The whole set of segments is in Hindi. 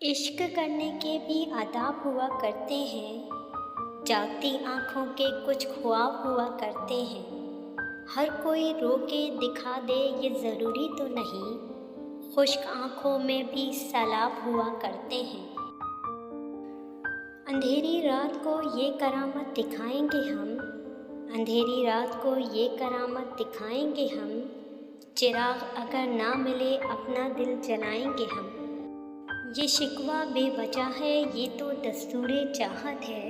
इश्क करने के भी आदाब हुआ करते हैं, जागती आँखों के कुछ ख्वाब हुआ करते हैं। हर कोई रो के दिखा दे ये ज़रूरी तो नहीं, खुश्क आँखों में भी सैलाब हुआ करते हैं। अंधेरी रात को ये करामत दिखाएंगे हम, अंधेरी रात को ये करामत दिखाएंगे हम, चिराग अगर ना मिले अपना दिल जलाएंगे हम। ये शिकवा बेवजह है ये तो दस्तूरे चाहत है,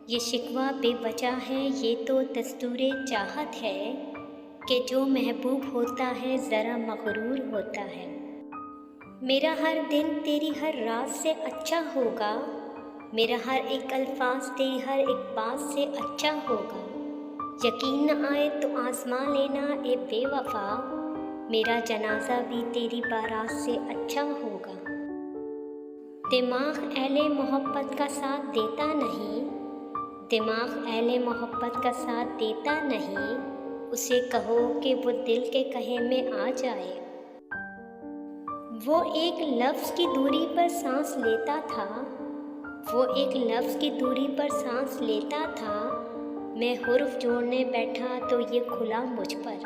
ये शिकवा बेवजह है ये तो दस्तूरे चाहत है, कि जो महबूब होता है ज़रा मग़रूर होता है। मेरा हर दिन तेरी हर रात से अच्छा होगा, मेरा हर एक अल्फाज तेरी हर एक बात से अच्छा होगा। यकीन न आए तो आज़मा लेना ए बेवफ़ा, मेरा जनाजा भी तेरी बारात से अच्छा होगा। दिमाग अहले मोहब्बत का साथ देता नहीं, दिमाग अहले मोहब्बत का साथ देता नहीं, उसे कहो कि वो दिल के कहे में आ जाए। वो एक लफ्ज़ की दूरी पर सांस लेता था, वो एक लफ्ज़ की दूरी पर सांस लेता था, मैं हुर्फ जोड़ने बैठा तो ये खुला मुझ पर।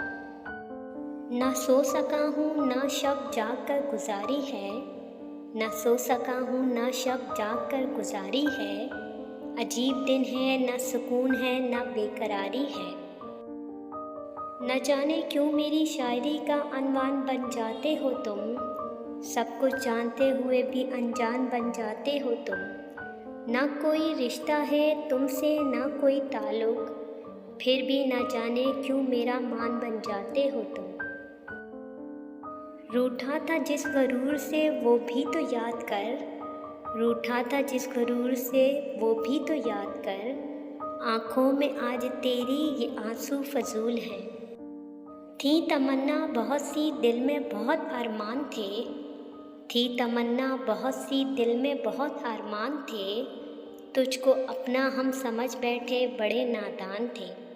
ना सो सका हूँ ना शब जाग कर गुजारी है, ना सो सका हूँ ना शब जाग कर गुजारी है। अजीब दिन है ना सुकून है ना बेकरारी है। न जाने क्यों मेरी शायरी का अनवान बन जाते हो तुम, सब कुछ जानते हुए भी अनजान बन जाते हो तुम। ना कोई रिश्ता है तुमसे ना कोई ताल्लुक, फिर भी न जाने क्यों मेरा मान बन जाते हो तुम। रूठा था जिस गरूर से वो भी तो याद कर, रूठा था जिस गरूर से वो भी तो याद कर, आँखों में आज तेरी ये आंसू फजूल हैं। थी तमन्ना बहुत सी दिल में बहुत अरमान थे, थी तमन्ना बहुत सी दिल में बहुत अरमान थे, तुझको अपना हम समझ बैठे बड़े नादान थे।